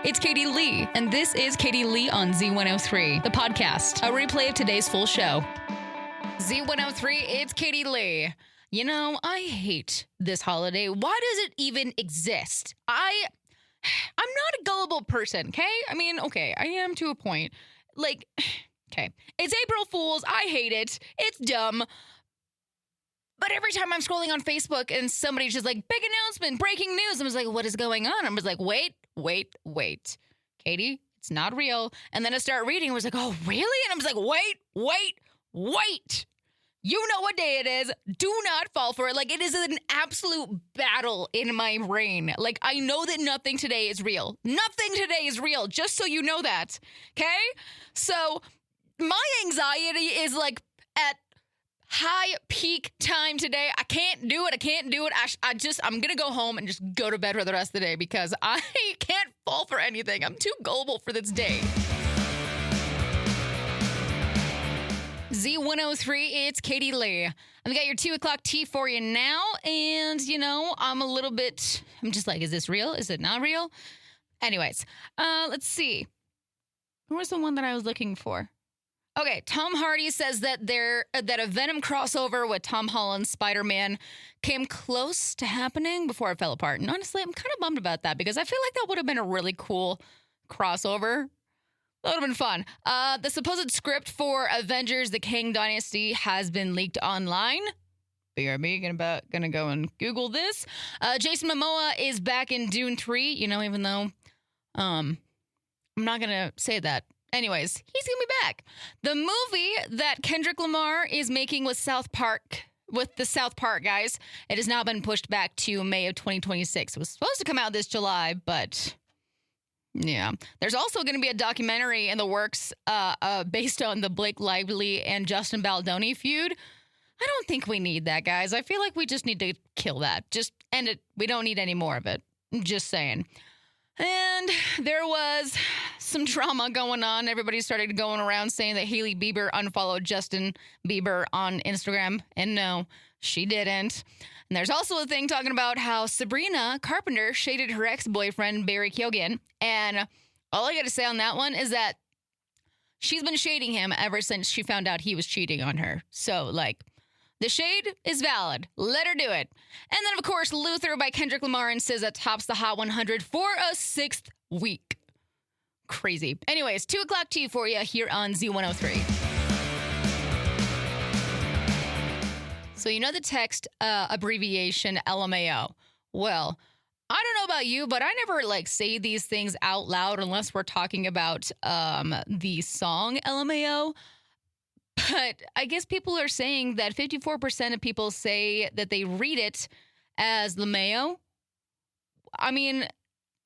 It's Katie Lee, and this is Katie Lee on Z103, the podcast, a replay of today's full show. Z103, it's Katie Lee. You know, I hate this holiday. Why does it even exist? I'm not a gullible person, okay? I mean, okay, I am to a point. Like, okay, it's April Fool's. I hate it. It's dumb. But every time I'm scrolling on Facebook and somebody's just like, big announcement, breaking news, I'm just like, what is going on? I'm just like, wait. Katie, it's not real. And then I start reading, I was like, oh, really? And I'm just like, wait. You know what day it is. Do not fall for it. Like, it is an absolute battle in my brain. Like, I know that nothing today is real. Nothing today is real, just so you know that. Okay? So my anxiety is like at high peak time today. I can't do it. I'm going to go home and just go to bed for the rest of the day because I can't fall for anything. I'm too gullible for this day. Z103, it's Katie Lee. I've got your 2 o'clock tea for you now. And, you know, I'm just like, is this real? Is it not real? Anyways, let's see. Who was the one that I was looking for? Okay, Tom Hardy says that a Venom crossover with Tom Holland's Spider-Man came close to happening before it fell apart. And honestly, I'm kind of bummed about that because I feel like that would have been a really cool crossover. That would have been fun. The supposed script for Avengers: The Kang Dynasty has been leaked online. BRB, gonna go and Google this. Jason Momoa is back in Dune 3, you know, even though I'm not gonna say that. Anyways, he's gonna be back. The movie that Kendrick Lamar is making with the South Park guys, it has now been pushed back to May of 2026. It was supposed to come out this July, but yeah. There's also going to be a documentary in the works based on the Blake Lively and Justin Baldoni feud. I don't think we need that, guys. I feel like we just need to kill that. Just end it. We don't need any more of it. Just saying. And there was some drama going on. Everybody started going around saying that Hailey Bieber unfollowed Justin Bieber on Instagram. And no, she didn't. And there's also a thing talking about how Sabrina Carpenter shaded her ex-boyfriend, Barry Keoghan. And all I got to say on that one is that she's been shading him ever since she found out he was cheating on her. So, like, the shade is valid. Let her do it. And then, of course, Luther by Kendrick Lamar and SZA tops the Hot 100 for a 6th week. Crazy. Anyways, 2 o'clock tea for you here on Z103. So you know the text abbreviation LMAO. Well, I don't know about you, but I never say these things out loud unless we're talking about the song LMAO. But I guess people are saying that 54% of people say that they read it as LMAO. I mean,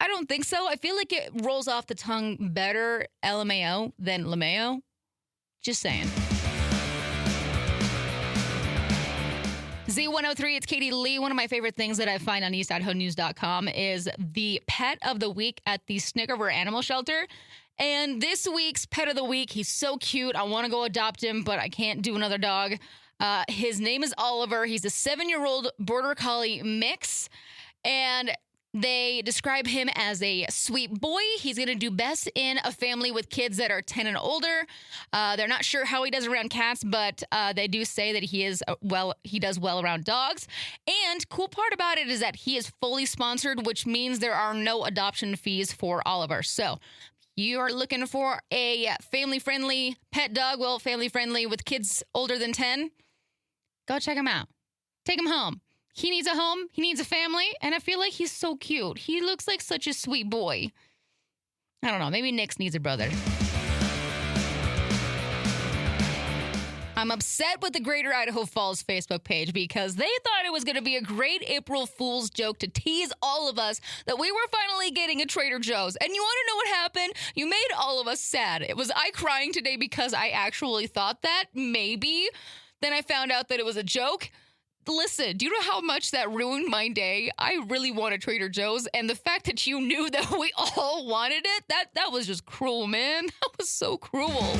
I don't think so. I feel like it rolls off the tongue better LMAO than LMAO. Just saying. Z103, it's Katie Lee. One of my favorite things that I find on eastidahonews.com is the pet of the week at the Snickerver Animal Shelter. And this week's pet of the week, he's so cute. I want to go adopt him, but I can't do another dog. His name is Oliver. He's a 7-year-old Border Collie mix. And they describe him as a sweet boy. He's going to do best in a family with kids that are 10 and older. They're not sure how he does around cats, but they do say that he does well around dogs. And cool part about it is that he is fully sponsored, which means there are no adoption fees for Oliver. So you are looking for a family-friendly pet dog, well, family-friendly with kids older than 10, go check him out. Take him home. He needs a home. He needs a family. And I feel like he's so cute. He looks like such a sweet boy. I don't know. Maybe Nix needs a brother. I'm upset with the Greater Idaho Falls Facebook page because they thought it was going to be a great April Fool's joke to tease all of us that we were finally getting a Trader Joe's. And you want to know what happened? You made all of us sad. Was I crying today because I actually thought that? Maybe. Then I found out that it was a joke. Listen, do you know how much that ruined my day? I really wanted Trader Joe's, and the fact that you knew that we all wanted it, that was just cruel, man. That was so cruel.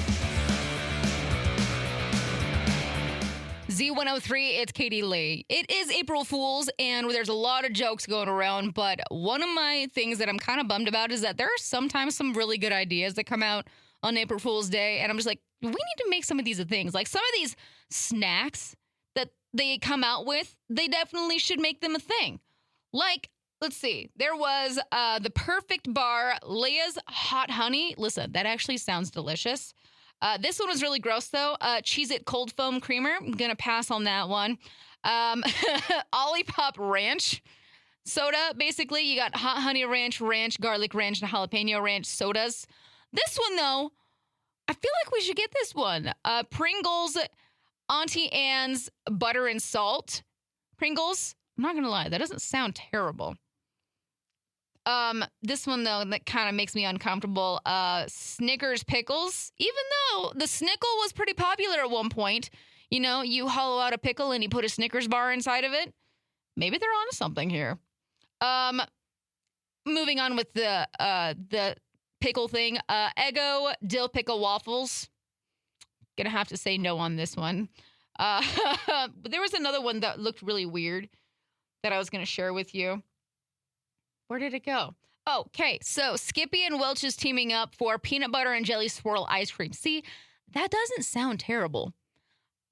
Z103, it's Katie Lee. It is April Fool's, and there's a lot of jokes going around, but one of my things that I'm kind of bummed about is that there are sometimes some really good ideas that come out on April Fool's Day, and I'm just like, we need to make some of these a things. Like some of these snacks that they come out with, they definitely should make them a thing. Like, let's see, there was the Perfect Bar Leia's Hot Honey. Listen, that actually sounds delicious. This one was really gross, though. Cheez-It Cold Foam Creamer. I'm going to pass on that one. Olipop Ranch soda. Basically, you got Hot Honey Ranch, Ranch, Garlic Ranch, and Jalapeno Ranch sodas. This one, though, I feel like we should get this one. Pringles Auntie Anne's Butter and Salt. Pringles. I'm not going to lie. That doesn't sound terrible. This one, though, that kind of makes me uncomfortable. Snickers Pickles. Even though the Snickle was pretty popular at one point, you know, you hollow out a pickle and you put a Snickers bar inside of it. Maybe they're onto something here. Moving on with the pickle thing. Eggo Dill Pickle Waffles. Gonna have to say no on this one. There was another one that looked really weird that I was gonna share with you. Where did it go? Oh, okay, so Skippy and Welch is teaming up for peanut butter and jelly swirl ice cream. See, that doesn't sound terrible.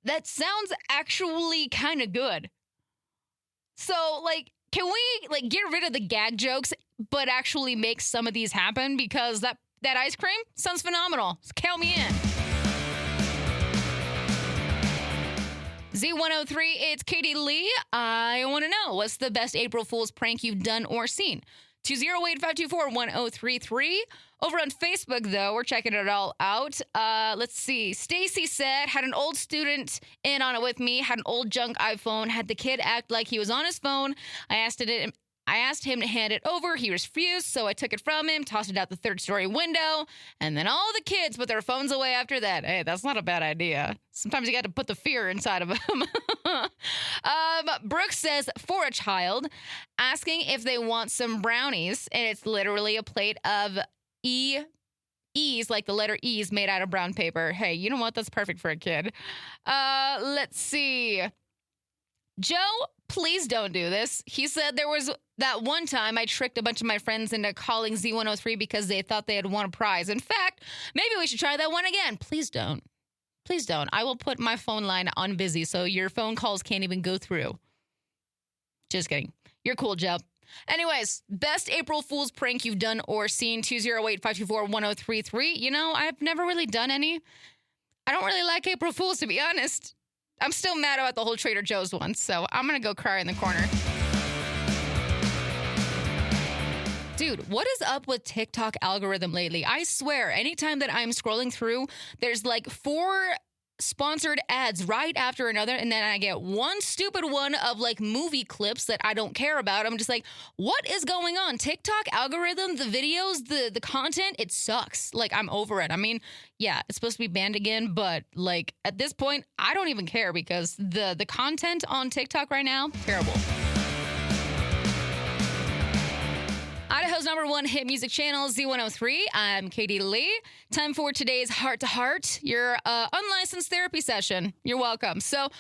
That sounds actually kind of good. So, like, can we, like, get rid of the gag jokes, but actually make some of these happen? Because that ice cream sounds phenomenal. So count me in. Z103, it's Katie Lee. I want to know, what's the best April Fool's prank you've done or seen? 208-524-1033. Over on Facebook, though, we're checking it all out. Let's see. Stacy said, had an old student in on it with me, had an old junk iPhone, had the kid act like he was on his phone. I asked him to hand it over. He refused, so I took it from him, tossed it out the third-story window, and then all the kids put their phones away after that. Hey, that's not a bad idea. Sometimes you got to put the fear inside of them. Brooke says, for a child, asking if they want some brownies, and it's literally a plate of E's, like the letter E's made out of brown paper. Hey, you know what? That's perfect for a kid. Let's see. Joe, please don't do this. He said there was that one time I tricked a bunch of my friends into calling Z103 because they thought they had won a prize. In fact, maybe we should try that one again. Please don't. Please don't. I will put my phone line on busy so your phone calls can't even go through. Just kidding. You're cool, Joe. Anyways, best April Fool's prank you've done or seen, 208-524-1033. You know, I've never really done any. I don't really like April Fools, to be honest. I'm still mad about the whole Trader Joe's one, so I'm going to go cry in the corner. Dude, what is up with TikTok algorithm lately? I swear, anytime that I'm scrolling through, there's like 4 sponsored ads right after another, and then I get one stupid one of like movie clips that I don't care about. I'm just like, what is going on? TikTok algorithm, the videos, the content, it sucks. Like, I'm over it. I mean, yeah, it's supposed to be banned again, but like at this point, I don't even care because the content on TikTok right now, terrible. Idaho's #1 hit music channel, Z103. I'm Katie Lee. Time for today's Heart to Heart, your unlicensed therapy session. You're welcome. So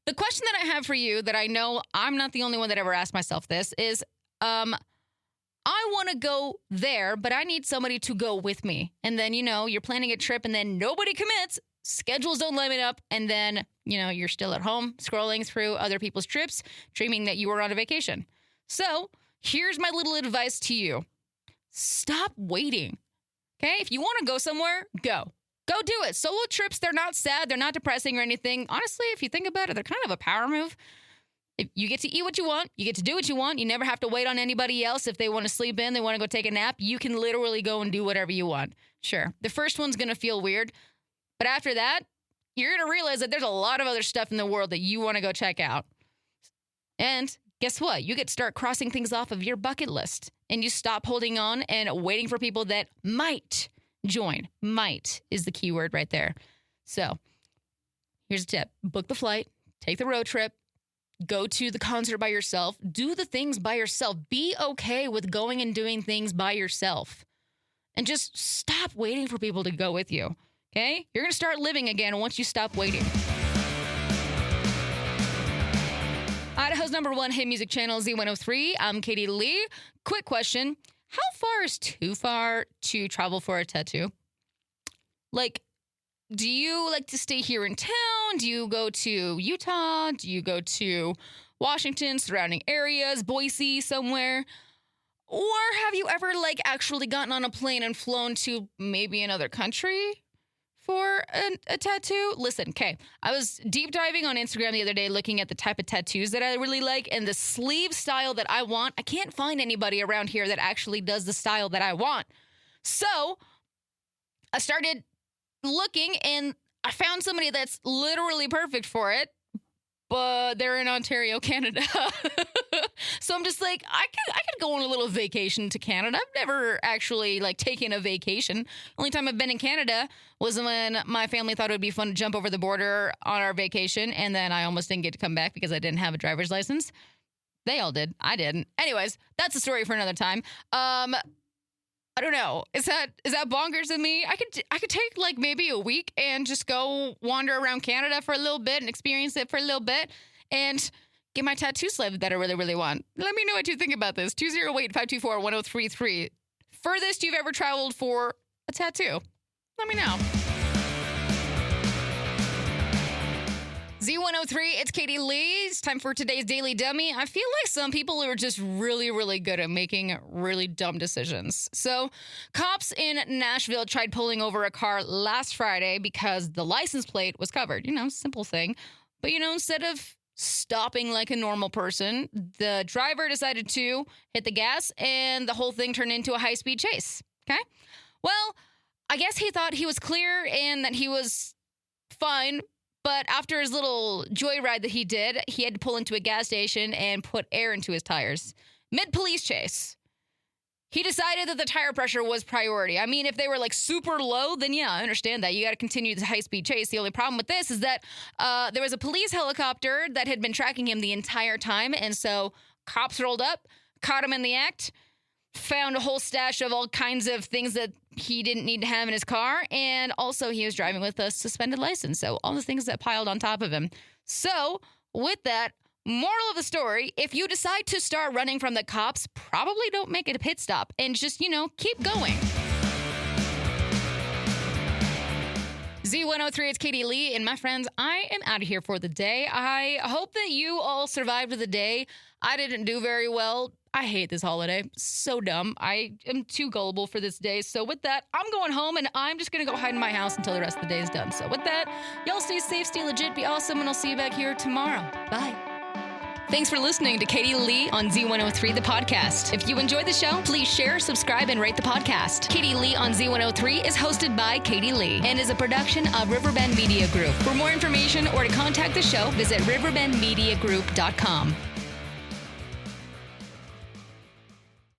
the question that I have for you that I know I'm not the only one that ever asked myself this is, I want to go there, but I need somebody to go with me. And then, you know, you're planning a trip and then nobody commits. Schedules don't line up. And then, you know, you're still at home scrolling through other people's trips, dreaming that you were on a vacation. So here's my little advice to you. Stop waiting. Okay? If you want to go somewhere, go. Go do it. Solo trips, they're not sad. They're not depressing or anything. Honestly, if you think about it, they're kind of a power move. If you get to eat what you want. You get to do what you want. You never have to wait on anybody else. If they want to sleep in, they want to go take a nap, you can literally go and do whatever you want. Sure, the first one's going to feel weird. But after that, you're going to realize that there's a lot of other stuff in the world that you want to go check out. And guess what? You get to start crossing things off of your bucket list. And you stop holding on and waiting for people that might join. Might is the key word right there. So here's a tip. Book the flight. Take the road trip. Go to the concert by yourself. Do the things by yourself. Be okay with going and doing things by yourself. And just stop waiting for people to go with you. Okay? You're going to start living again once you stop waiting. number one hit music channel, Z103. I'm Katie Lee. Quick question. How far is too far to travel for a tattoo? Like, do you like to stay here in town? Do you go to Utah? Do you go to Washington, surrounding areas, Boise, somewhere? Or have you ever like actually gotten on a plane and flown to maybe another country for a tattoo? Listen, okay, I was deep diving on Instagram the other day looking at the type of tattoos that I really like and the sleeve style that I want. I can't find anybody around here that actually does the style that I want. So I started looking and I found somebody that's literally perfect for it, but they're in Ontario, Canada. So I'm just like, I could go on a little vacation to Canada. I've never actually like taken a vacation. Only time I've been in Canada was when my family thought it would be fun to jump over the border on our vacation, and then I almost didn't get to come back because I didn't have a driver's license. They all did. I didn't. Anyways, that's a story for another time. I don't know. Is that bonkers of me? I could take like maybe a week and just go wander around Canada for a little bit and experience it for a little bit and get my tattoo sleeve that I really, really want. Let me know what you think about this. 208-524-1033. Furthest you've ever traveled for a tattoo. Let me know. Z103, it's Katie Lee. It's time for today's Daily Dummy. I feel like some people are just really, really good at making really dumb decisions. So, cops in Nashville tried pulling over a car last Friday because the license plate was covered. Simple thing. But, instead of stopping like a normal person, the driver decided to hit the gas and the whole thing turned into a high-speed chase. Okay? Well, I guess he thought he was clear and that he was fine. But after his little joyride that he did, he had to pull into a gas station and put air into his tires. Mid-police chase. He decided that the tire pressure was priority. I mean, if they were like super low, then yeah, I understand that. You got to continue the high-speed chase. The only problem with this is that there was a police helicopter that had been tracking him the entire time. And so cops rolled up, caught him in the act, found a whole stash of all kinds of things that he didn't need to have in his car. And also he was driving with a suspended license. So all the things that piled on top of him. So with that, moral of the story, if you decide to start running from the cops, probably don't make it a pit stop and just, keep going. Z103, it's Katie Lee, and my friends, I am out of here for the day. I hope that you all survived the day. I didn't do very well. I hate this holiday. So dumb. I am too gullible for this day. So with that, I'm going home, and I'm just going to go hide in my house until the rest of the day is done. So with that, y'all stay safe, stay legit, be awesome, and I'll see you back here tomorrow. Bye. Thanks for listening to Katie Lee on Z103, the podcast. If you enjoyed the show, please share, subscribe, and rate the podcast. Katie Lee on Z103 is hosted by Katie Lee and is a production of Riverbend Media Group. For more information or to contact the show, visit riverbendmediagroup.com.